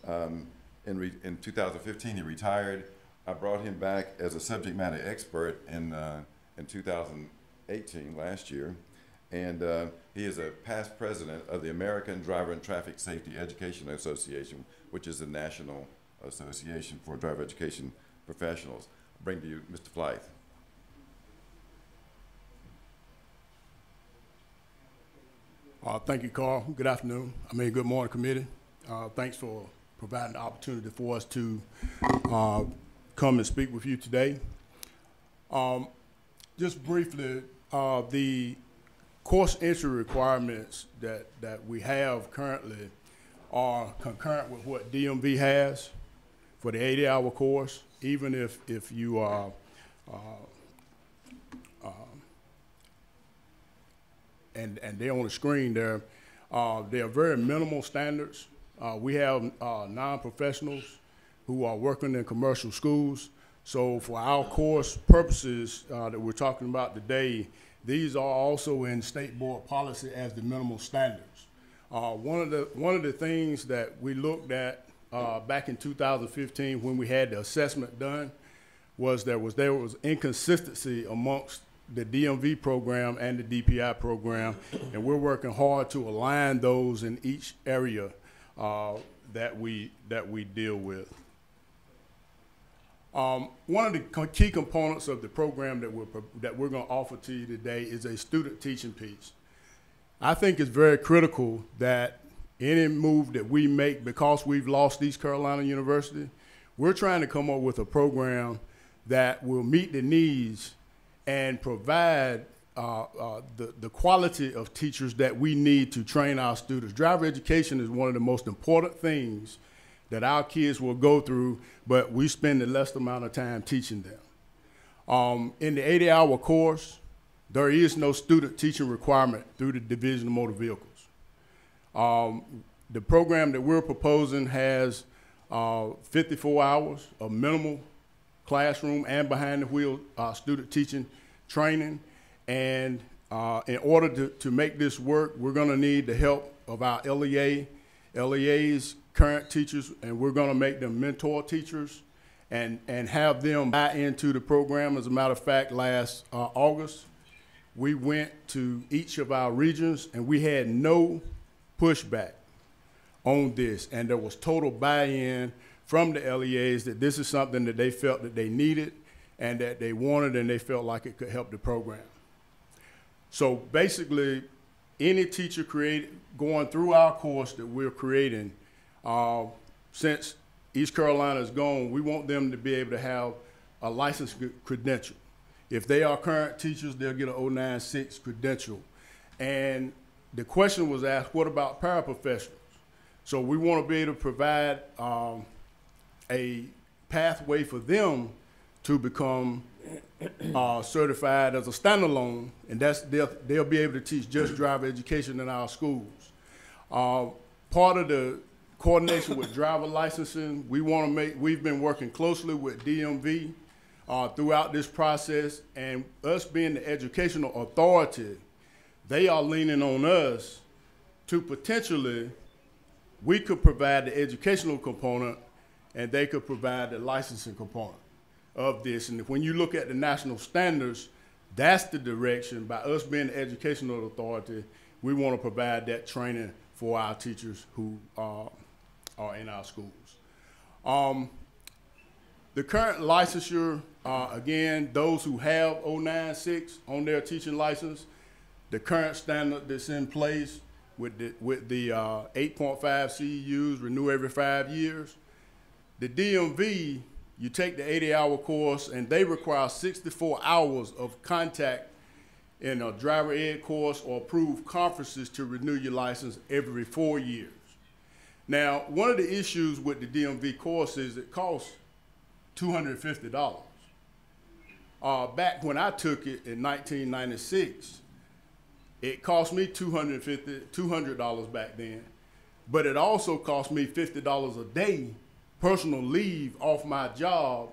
In 2015, he retired. I brought him back as a subject matter expert in 2018, last year, and he is a past president of the American Driver and Traffic Safety Education Association, which is the national association for driver education professionals. I bring to you Mr. Flythe.
Thank you, Carl. Good afternoon. Good morning, committee. Thanks for providing the opportunity for us to come and speak with you today. Just briefly, the course entry requirements that we have currently are concurrent with what DMV has for the 80-hour course. Even if you are and they're on the screen there, they are very minimal standards. We have non-professionals who are working in commercial schools. So for our course purposes that we're talking about today, these are also in state board policy as the minimal standards. One of the things that we looked at back in 2015 when we had the assessment done was there was inconsistency amongst the DMV program and the DPI program, and we're working hard to align those in each area that we deal with. One of the key components of the program that we're going to offer to you today is a student teaching piece. I think it's very critical that any move that we make, because we've lost East Carolina University, we're trying to come up with a program that will meet the needs and provide the quality of teachers that we need to train our students. Driver education is one of the most important things that our kids will go through, but we spend the least amount of time teaching them. In the 80-hour course, there is no student teaching requirement through the Division of Motor Vehicles. The program that we're proposing has 54 hours of minimal classroom and behind the wheel student teaching training. And in order to make this work, we're going to need the help of our LEA's current teachers, and we're going to make them mentor teachers. and have them buy into the program. As a matter of fact, last August, we went to each of our regions and we had no pushback on this. And there was total buy-in from the LEAs that this is something that they felt that they needed and that they wanted, and they felt like it could help the program. So basically, any teacher going through our course that we're creating, since East Carolina is gone, we want them to be able to have a licensed credential. If they are current teachers, they'll get an 096 credential. And the question was asked, what about paraprofessionals? So we want to be able to provide a pathway for them to become certified as a standalone, and they'll be able to teach just driver education in our schools. Part of the coordination with driver licensing, we've been working closely with DMV throughout this process, and us being the educational authority, they are leaning on us to potentially, we could provide the educational component and they could provide the licensing component of this. And when you look at the national standards, that's the direction. By us being the educational authority, we want to provide that training for our teachers who are in our schools. The current licensure, again, those who have 096 on their teaching license, the current standard that's in place with the 8.5 CEUs, renew every 5 years. The DMV, you take the 80-hour course, and they require 64 hours of contact in a driver ed course or approved conferences to renew your license every 4 years. Now, one of the issues with the DMV course is it costs $250. Back when I took it in 1996, it cost me $200 back then, but it also cost me $50 a day personal leave off my job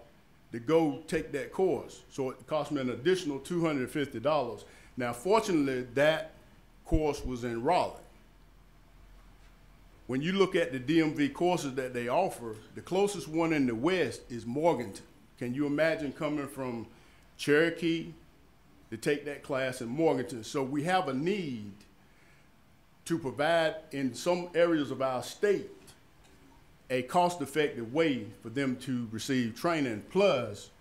to go take that course. So it cost me an additional $250. Now, fortunately, that course was in Raleigh. When you look at the DMV courses that they offer, the closest one in the West is Morganton. Can you imagine coming from Cherokee to take that class in Morganton? So we have a need to provide in some areas of our state a cost-effective way for them to receive training. Plus,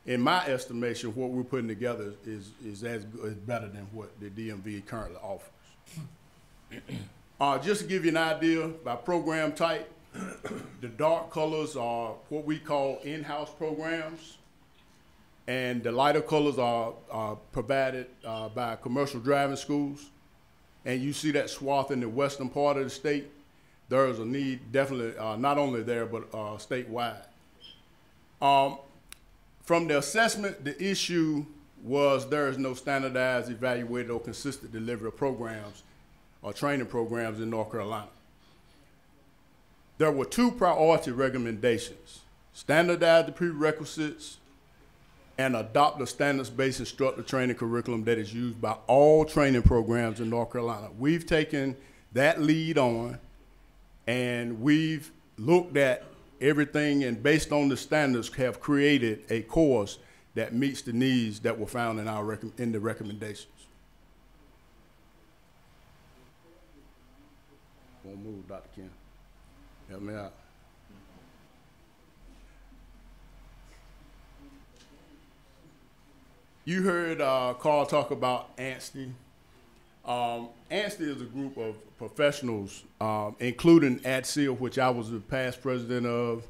in my estimation, what we're putting together is better than what the DMV currently offers. Just to give you an idea, by program type, the dark colors are what we call in-house programs, and the lighter colors are provided by commercial driving schools. And you see that swath in the western part of the state. There is a need definitely, not only there, but statewide. From the assessment, the issue was there is no standardized, evaluated, or consistent delivery of programs or training programs in North Carolina. There were 2 priority recommendations: standardize the prerequisites and adopt a standards-based instructor training curriculum that is used by all training programs in North Carolina. We've taken that lead on, and we've looked at everything, and based on the standards, have created a course that meets the needs that were found in the recommendations. Won't move, Dr. Ken. Help me out. You heard Carl talk about ANSTI. ANSTI is a group of professionals, including ATSEAL, which I was the past president of,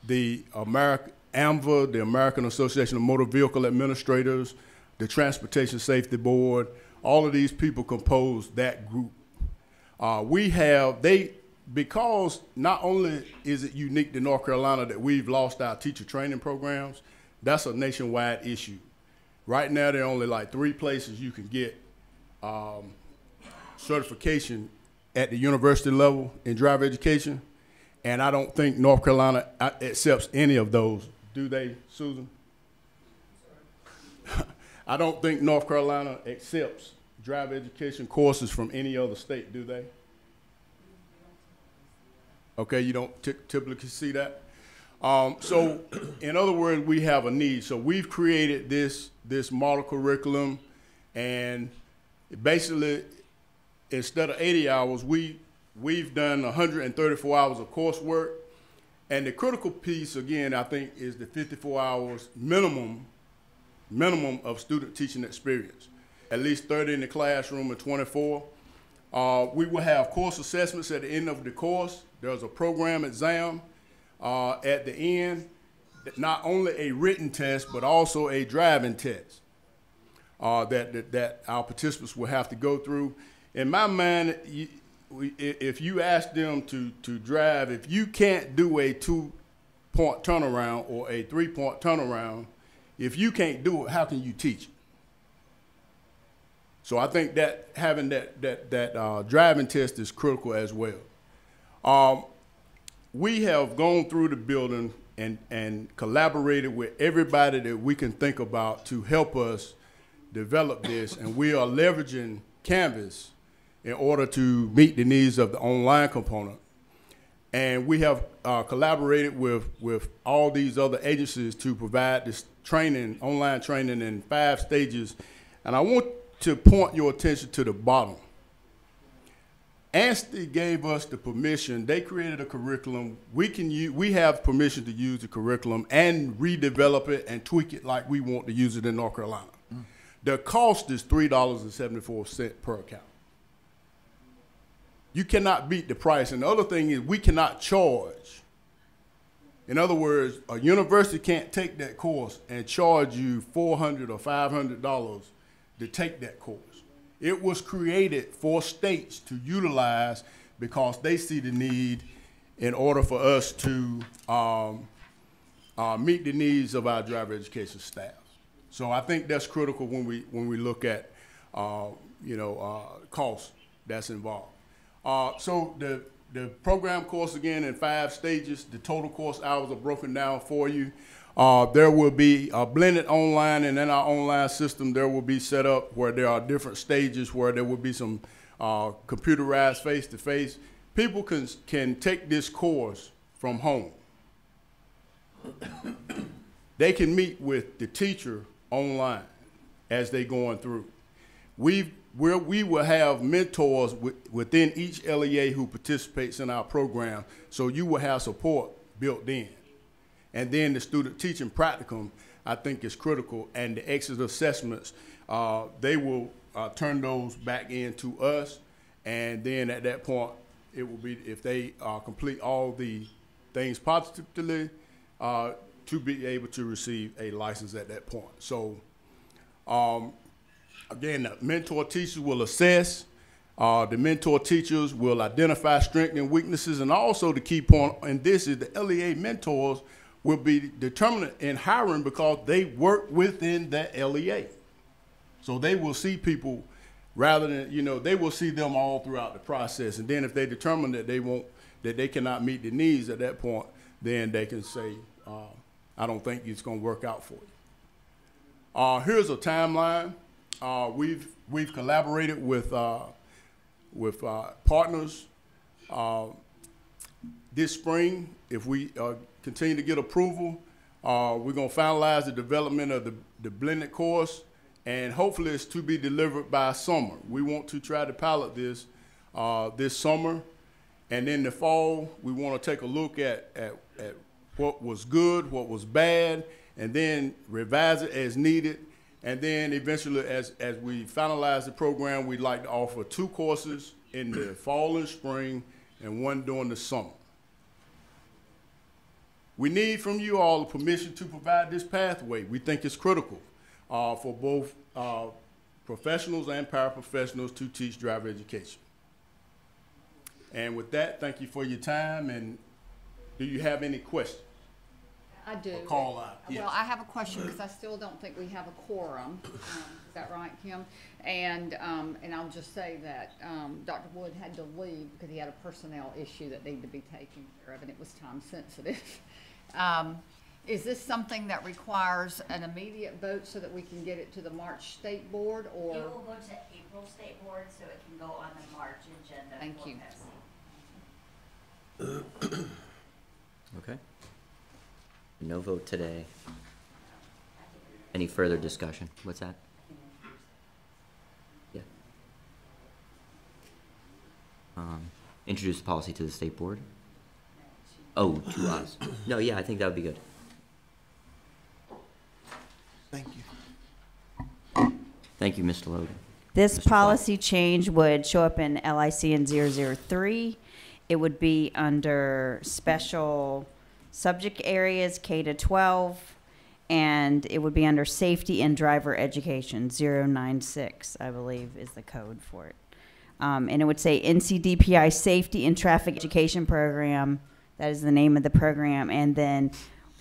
the AMVA, the American Association of Motor Vehicle Administrators, the Transportation Safety Board. All of these people compose that group. Because not only is it unique to North Carolina that we've lost our teacher training programs, that's a nationwide issue. Right now, there are only like 3 places you can get certification at the university level in driver education, and I don't think North Carolina accepts any of those. Do they, Susan? I don't think North Carolina accepts driver education courses from any other state, do they? Okay, you don't typically see that? So, in other words, we have a need. So we've created this model curriculum, and basically, instead of 80 hours, we've done 134 hours of coursework. And the critical piece, again, I think, is the 54 hours minimum of student teaching experience. At least 30 in the classroom and 24. We will have course assessments at the end of the course. There's a program exam at the end, not only a written test, but also a driving test that our participants will have to go through. In my mind, if you ask them to drive, if you can't do a 2-point turnaround or a 3-point turnaround, if you can't do it, how can you teach it? So I think that having that driving test is critical as well. We have gone through the building and collaborated with everybody that we can think about to help us develop this, and we are leveraging Canvas in order to meet the needs of the online component. And we have collaborated with all these other agencies to provide this training, online training in 5 stages. And I want to point your attention to the bottom. ANSTI gave us the permission. They created a curriculum. We have permission to use the curriculum and redevelop it and tweak it like we want to use it in North Carolina. The cost is $3.74 per account. You cannot beat the price. And the other thing is we cannot charge. In other words, a university can't take that course and charge you $400 or $500 to take that course. It was created for states to utilize because they see the need in order for us to meet the needs of our driver education staff. So I think that's critical when we look at costs that's involved. So the program course, again, in 5 stages. The total course hours are broken down for you. There will be a blended online, and in our online system, there will be set up where there are different stages where there will be some computerized face-to-face. People can take this course from home. They can meet with the teacher online as they're going through. We will have mentors within each LEA who participates in our program, so you will have support built in. And then the student teaching practicum, I think, is critical, and the exit assessments, they will turn those back into us, and then at that point, it will be, if they complete all the things positively, to be able to receive a license at that point. So, again, the mentor teachers will assess. The mentor teachers will identify strengths and weaknesses, and also the key point in this is the LEA mentors will be determined in hiring because they work within that LEA. So they will see people rather than, they will see them all throughout the process. And then if they determine that they cannot meet the needs at that point, then they can say, I don't think it's going to work out for you. Here's a timeline. We've collaborated with partners this spring. If we continue to get approval, we're going to finalize the development of the blended course, and hopefully it's to be delivered by summer. We want to try to pilot this this summer, and in the fall we want to take a look at what was good, what was bad, and then revise it as needed. And then eventually, as we finalize the program, we'd like to offer 2 courses in the fall and spring and 1 during the summer. We need from you all the permission to provide this pathway. We think it's critical for both professionals and paraprofessionals to teach driver education. And with that, thank you for your time. And do you have any questions?
I do.
Or call out. Yes.
Well, I have a question because I still don't think we have a quorum. Is that right, Kim? And I'll just say that Dr. Wood had to leave because he had a personnel issue that needed to be taken care of, and it was time sensitive. Is this something that requires an immediate vote so that we can get it to the March State Board, or?
It will go to April State Board, so it can go on the March agenda.
Thank you.
Okay. No vote today. Any further discussion? What's that? Yeah. Introduce the policy to the state board? Oh, to us. No, yeah, I think that would be good.
Thank you.
Thank you, Mr. Logan.
This
Mr.
policy change would show up in LICN 003. It would be under special subject areas, K to 12, and it would be under safety and driver education, 096, I believe is the code for it. And it would say NCDPI Safety and Traffic Education Program. That is the name of the program. And then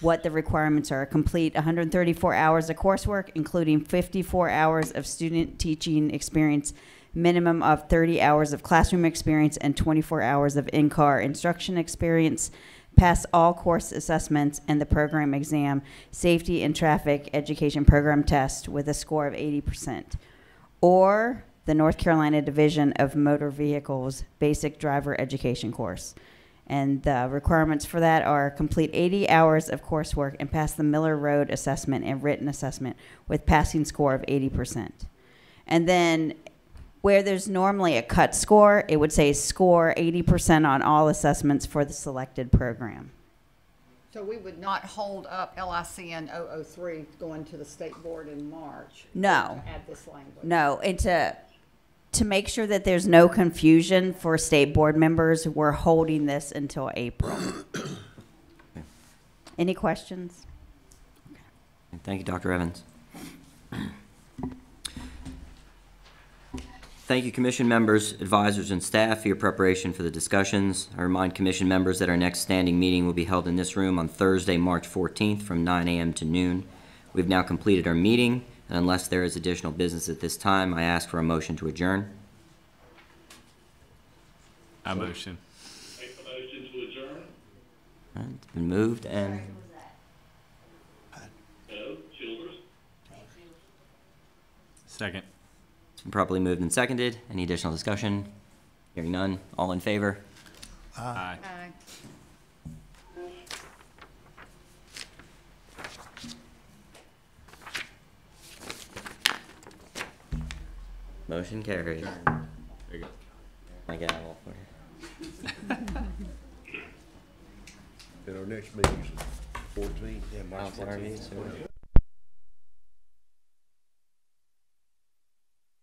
what the requirements are: complete 134 hours of coursework, including 54 hours of student teaching experience, minimum of 30 hours of classroom experience, and 24 hours of in-car instruction experience, pass all course assessments and the program exam, safety and traffic education program test with a score of 80%, or the North Carolina Division of Motor Vehicles basic driver education course. And the requirements for that are complete 80 hours of coursework and pass the Miller Road assessment and written assessment with passing score of 80%. And then where there's normally a cut score, it would say score 80% on all assessments for the selected program.
So we would not hold up LICN 003 going to the state board in March?
No.
To add this language?
No, and to make sure that there's no confusion for state board members, we're holding this until April. Any questions?
Thank you, Dr. Evans. Thank you, commission members, advisors, and staff for your preparation for the discussions. I remind commission members that our next standing meeting will be held in this room on Thursday, March 14th from 9 a.m. to noon. We've now completed our meeting, and unless there is additional business at this time, I ask for a motion to adjourn.
I motion.
Make the motion to adjourn.
All right, it's been moved and
No, Childers.
Second.
it's been properly moved and seconded. Any additional discussion? Hearing none. All in favor?
Aye.
Motion carried.
There you go.
My gavel for you.
And our next meeting's 14th.
March 14th.